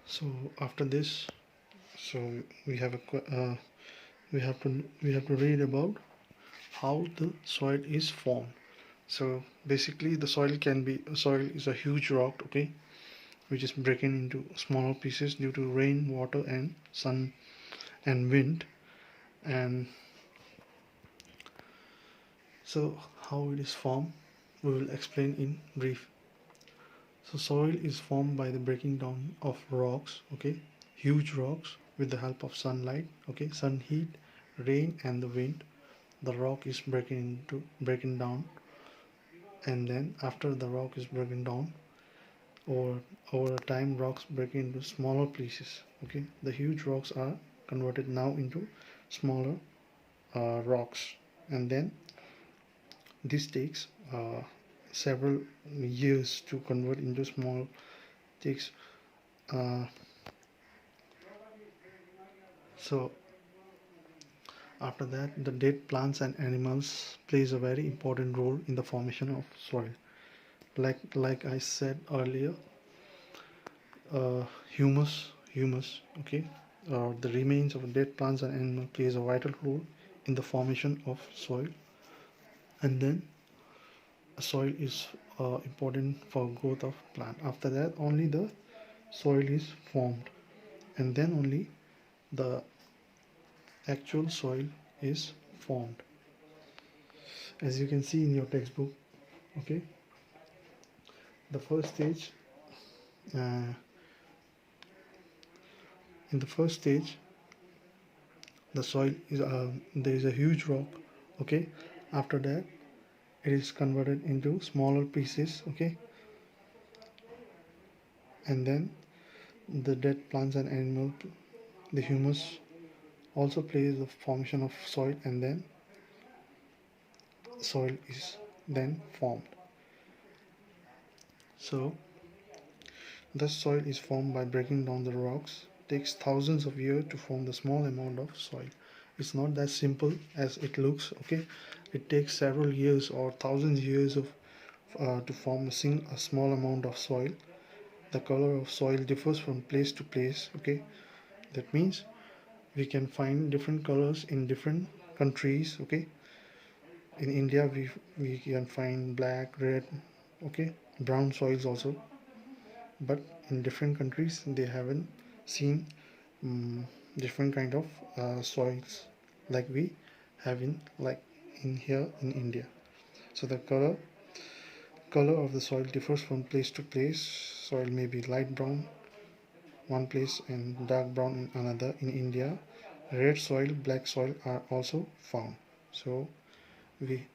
So after this, so we have a we have to read about how the soil is formed. So basically, the soil is a huge rock, okay, which is breaking into smaller pieces due to rain, water, and sun and wind. And so, how it is formed, we will explain in brief. So, soil is formed by the breaking down of rocks, okay, huge rocks with the help of sunlight, okay, sun heat, rain, and the wind. The rock is breaking down, and then after the rock is broken down, over over a time, rocks break into smaller pieces. Okay, the huge rocks are converted now into smaller rocks, and then this takes several years to convert into small. Takes uh, so after that, the dead plants and animals plays a very important role in the formation of soil. Like I said earlier, uh, humus, okay, the remains of dead plants and animals plays a vital role in the formation of soil. And then soil is important for growth of plant. After that, only the soil is formed, and then only the actual soil is formed, as you can see in your textbook. Okay, the first stage, uh, in the first stage, the soil is there is a huge rock. Okay, after that, it is converted into smaller pieces. Okay, and then the dead plants and animal, the humus also plays the formation of soil, and then soil is then formed. So the soil is formed by breaking down the rocks. It takes thousands of years to form the small amount of soil. It's not that simple as it looks. Okay, it takes several years or thousands of years of to form a small amount of soil. The color of soil differs from place to place. Okay, that means we can find different colors in different countries. Okay, in India we can find black, red, okay, brown soils also, but in different countries they haven't seen different kind of soils like we have in here in India. So the color of the soil differs from place to place. Soil may be light brown one place and dark brown in another. In India, red soil, black soil are also found. So we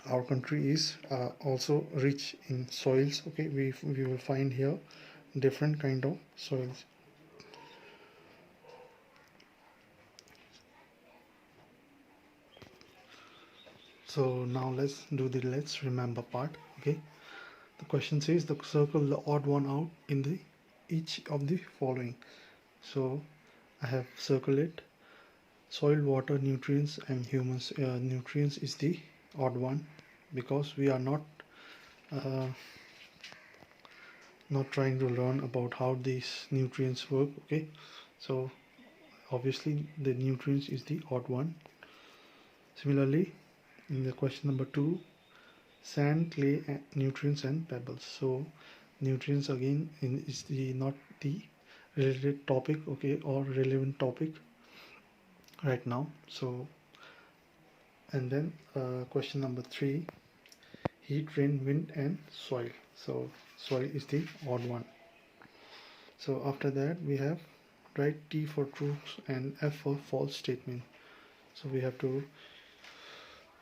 our country is also rich in soils. Okay, we will find here different kind of soils. So now let's remember part. Okay, the question says the circle the odd one out in the each of the following. So I have circled it. Soil, water, nutrients, and humus. Nutrients is the odd one because we are uh, not trying to learn about how these nutrients work. Okay, so obviously the nutrients is the odd one. Similarly, in the question number 2, sand, clay, nutrients, and pebbles. So nutrients again is the not the related topic, okay, or relevant topic right now. So and then question number 3, heat, rain, wind, and soil. So soil is the odd one. So after that we have write T for true and F for false statement. So we have to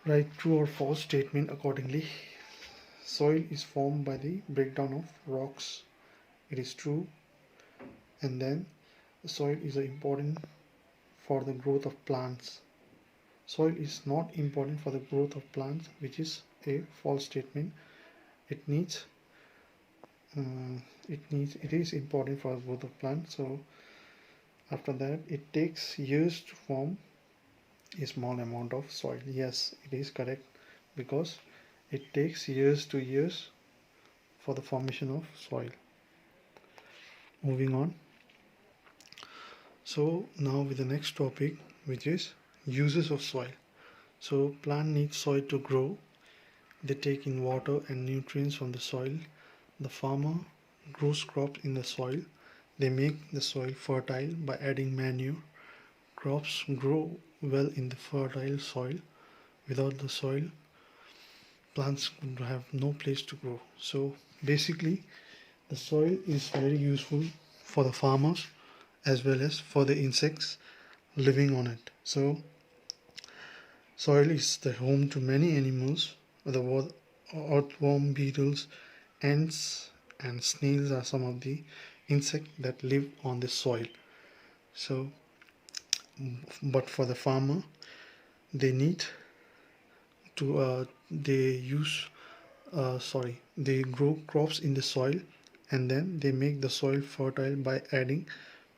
write true or false statement accordingly. Soil is formed by the breakdown of rocks. It is true. And then the soil is important for the growth of plants. Soil is not important for the growth of plants, which is a false statement. It needs it is important for the growth of plants. So after that, it takes years to form a small amount of soil. Yes, it is correct because it takes years for the formation of soil. Moving on. So now with the next topic, which is uses of soil. So plant needs soil to grow. They take in water and nutrients from the soil. The farmer grows crops in the soil. They make the soil fertile by adding manure. Crops grow well in the fertile soil. Without the soil, plants would have no place to grow. So basically, the soil is very useful for the farmers as well as for the insects living on it. So soil is the home to many animals. The earthworm, beetles, ants, and snails are some of the insects that live on the soil. So, but for the farmer, they need to they grow crops in the soil, and then they make the soil fertile by adding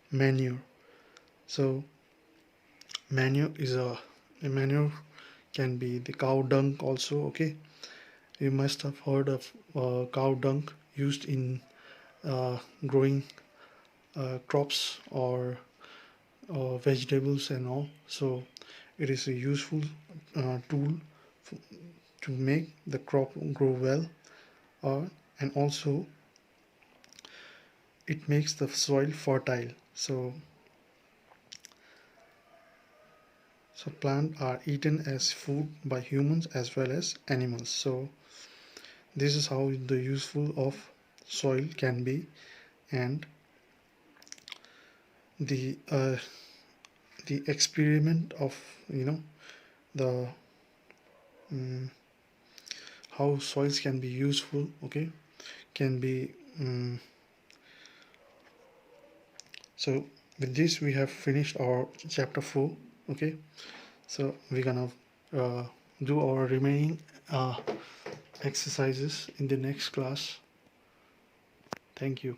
manure. So manure can be the cow dung also. Okay, you must have heard of cow dung used in growing crops or vegetables and all. So it is a useful tool to make the crop grow well, and also it makes the soil fertile. So plants are eaten as food by humans as well as animals. So this is how the useful of soil can be. And the the experiment of the how soils can be useful, okay, can be so with this we have finished our chapter 4. Okay, so we're gonna do our remaining exercises in the next class. Thank you.